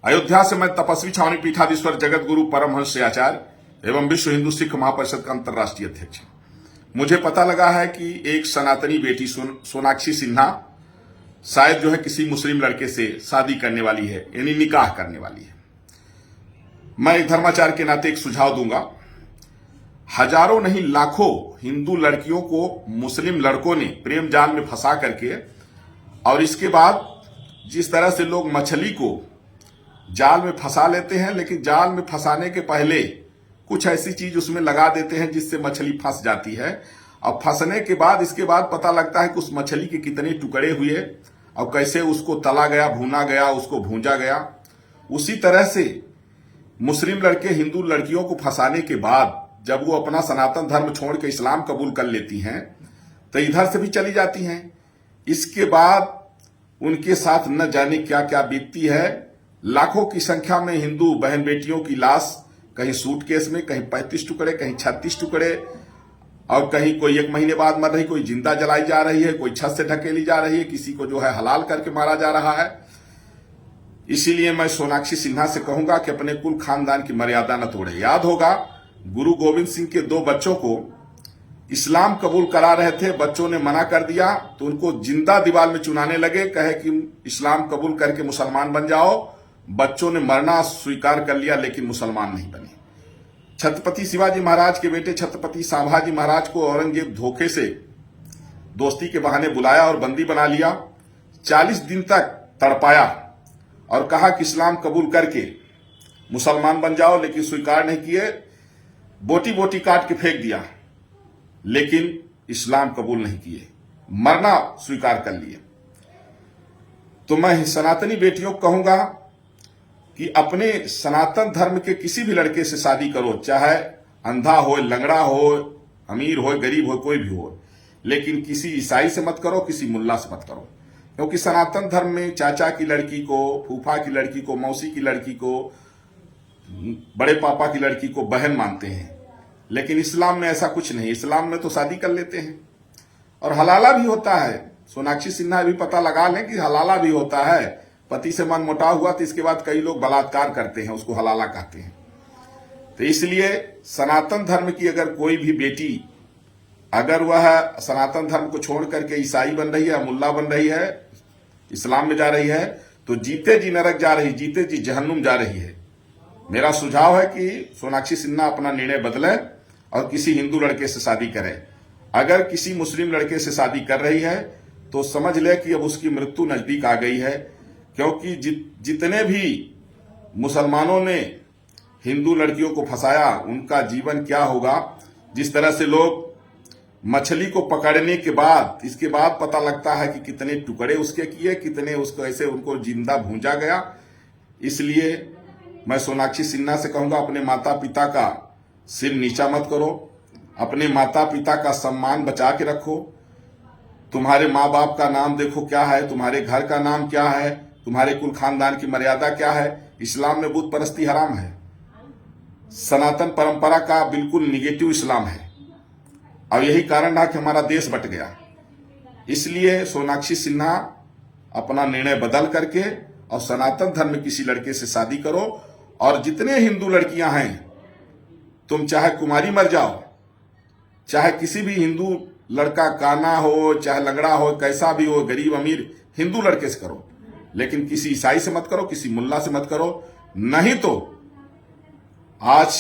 अयोध्या से मैं तपस्वी छावनी पीठाधीश्वर जगत गुरु परमहंस आचार्य एवं विश्व हिंदू सिख महापरिषद का अंतर्राष्ट्रीय अध्यक्ष। मुझे पता लगा है कि एक सनातनी बेटी सोनाक्षी सिन्हा शायद जो है किसी मुस्लिम लड़के से शादी करने वाली है, यानी निकाह करने वाली है। मैं एक धर्माचार्य के नाते एक सुझाव दूंगा। हजारों नहीं लाखों हिंदू लड़कियों को मुस्लिम लड़कों ने प्रेम जाल में फंसा करके, और इसके बाद जिस तरह से लोग मछली को जाल में फंसा लेते हैं, लेकिन जाल में फंसाने के पहले कुछ ऐसी चीज उसमें लगा देते हैं जिससे मछली फंस जाती है, और फंसने के बाद इसके बाद पता लगता है कि उस मछली के कितने टुकड़े हुए और कैसे उसको तला गया, भूना गया, उसको भूंजा गया। उसी तरह से मुस्लिम लड़के हिंदू लड़कियों को फंसाने के बाद जब वो अपना सनातन धर्म छोड़ के इस्लाम कबूल कर लेती हैं तो इधर से भी चली जाती हैं। इसके बाद उनके साथ न जाने क्या क्या बीतती है। लाखों की संख्या में हिंदू बहन बेटियों की लाश कहीं सूटकेस में, कहीं 35 टुकड़े, कहीं 36 टुकड़े, और कहीं कोई 1 महीने बाद मर रही, कोई जिंदा जलाई जा रही है, कोई छत से ढकेली जा रही है, किसी को जो है हलाल करके मारा जा रहा है। इसीलिए मैं सोनाक्षी सिन्हा से कहूंगा कि अपने कुल खानदान की मर्यादा न तोड़े। याद होगा गुरु गोविंद सिंह के 2 बच्चों को इस्लाम कबूल करा रहे थे, बच्चों ने मना कर दिया तो उनको जिंदा दीवार में चुनाने लगे, कहे कि इस्लाम कबूल करके मुसलमान बन जाओ। बच्चों ने मरना स्वीकार कर लिया लेकिन मुसलमान नहीं बने। छत्रपति शिवाजी महाराज के बेटे छत्रपति संभाजी महाराज को औरंगजेब धोखे से दोस्ती के बहाने बुलाया और बंदी बना लिया। 40 दिन तक तड़पाया और कहा कि इस्लाम कबूल करके मुसलमान बन जाओ, लेकिन स्वीकार नहीं किए। बोटी बोटी काट के फेंक दिया, लेकिन इस्लाम कबूल नहीं किए, मरना स्वीकार कर लिए। तो मैं सनातनी बेटियों को कहूंगा कि अपने सनातन धर्म के किसी भी लड़के से शादी करो, चाहे अंधा हो, लंगड़ा हो, अमीर हो, गरीब हो, कोई भी हो, लेकिन किसी ईसाई से मत करो, किसी मुल्ला से मत करो। क्योंकि सनातन धर्म में चाचा की लड़की को, फूफा की लड़की को, मौसी की लड़की को, बड़े पापा की लड़की को बहन मानते हैं, लेकिन इस्लाम में ऐसा कुछ नहीं। इस्लाम में तो शादी कर लेते हैं और हलाला भी होता है। सोनाक्षी सिन्हा भी पता लगा लें कि हलाला भी होता है। पति से मन मुटाव हुआ तो इसके बाद कई लोग बलात्कार करते हैं, उसको हलाला कहते हैं। तो इसलिए सनातन धर्म की अगर कोई भी बेटी, अगर वह सनातन धर्म को छोड़ करके ईसाई बन रही है, मुल्ला बन रही है, इस्लाम में जा रही है, तो जीते जी नरक जा रही, जीते जी जहन्नुम जा रही है। मेरा सुझाव है कि सोनाक्षी सिन्हा अपना निर्णय बदले और किसी हिंदू लड़के से शादी करे। अगर किसी मुस्लिम लड़के से शादी कर रही है तो समझ ले कि अब उसकी मृत्यु नजदीक आ गई है। क्योंकि जितने भी मुसलमानों ने हिंदू लड़कियों को फंसाया, उनका जीवन क्या होगा। जिस तरह से लोग मछली को पकड़ने के बाद, इसके बाद पता लगता है कि कितने टुकड़े उसके किए, कितने उसको ऐसे उनको जिंदा भूंजा गया। इसलिए मैं सोनाक्षी सिन्हा से कहूंगा, अपने माता पिता का सिर नीचा मत करो, अपने माता पिता का सम्मान बचा के रखो। तुम्हारे माँ बाप का नाम देखो क्या है, तुम्हारे घर का नाम क्या है, तुम्हारे कुल खानदान की मर्यादा क्या है। इस्लाम में बुत परस्ती हराम है। सनातन परंपरा का बिल्कुल निगेटिव इस्लाम है, और यही कारण रहा कि हमारा देश बट गया। इसलिए सोनाक्षी सिन्हा अपना निर्णय बदल करके और सनातन धर्म में किसी लड़के से शादी करो। और जितने हिंदू लड़कियां हैं, तुम चाहे कुमारी मर जाओ, चाहे किसी भी हिंदू लड़का काना हो, चाहे लंगड़ा हो, कैसा भी हो, गरीब अमीर, हिंदू लड़के से करो, लेकिन किसी ईसाई से मत करो, किसी मुल्ला से मत करो। नहीं तो आज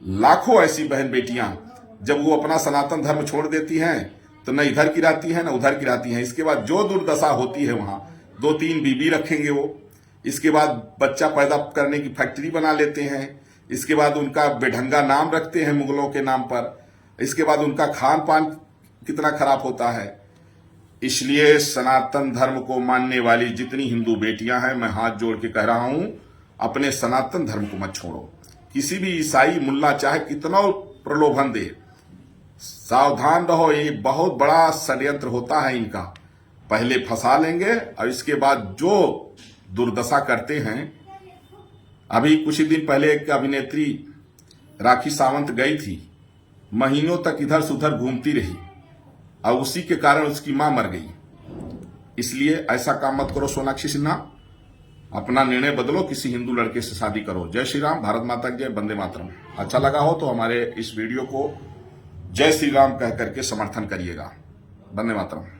लाखों ऐसी बहन बेटियां जब वो अपना सनातन धर्म छोड़ देती हैं तो न इधर की रहती हैं न उधर की रहती हैं। इसके बाद जो दुर्दशा होती है, वहां 2-3 बीबी रखेंगे वो, इसके बाद बच्चा पैदा करने की फैक्ट्री बना लेते हैं, इसके बाद उनका बेढंगा नाम रखते हैं मुगलों के नाम पर, इसके बाद उनका खान पान कितना खराब होता है। इसलिए सनातन धर्म को मानने वाली जितनी हिंदू बेटियां हैं, मैं हाथ जोड़ के कह रहा हूं, अपने सनातन धर्म को मत छोड़ो। किसी भी ईसाई मुल्ला चाहे कितना प्रलोभन दे, सावधान रहो। ये बहुत बड़ा षड्यंत्र होता है इनका। पहले फंसा लेंगे और इसके बाद जो दुर्दशा करते हैं। अभी कुछ ही दिन पहले एक अभिनेत्री राखी सावंत गई थी, महीनों तक इधर से उधर घूमती रही और उसी के कारण उसकी मां मर गई। इसलिए ऐसा काम मत करो सोनाक्षी सिन्हा। अपना निर्णय बदलो, किसी हिंदू लड़के से शादी करो। जय श्री राम, भारत माता की जय, वंदे मातरम। अच्छा लगा हो तो हमारे इस वीडियो को जय श्री राम कह करके समर्थन करिएगा। वंदे मातरम।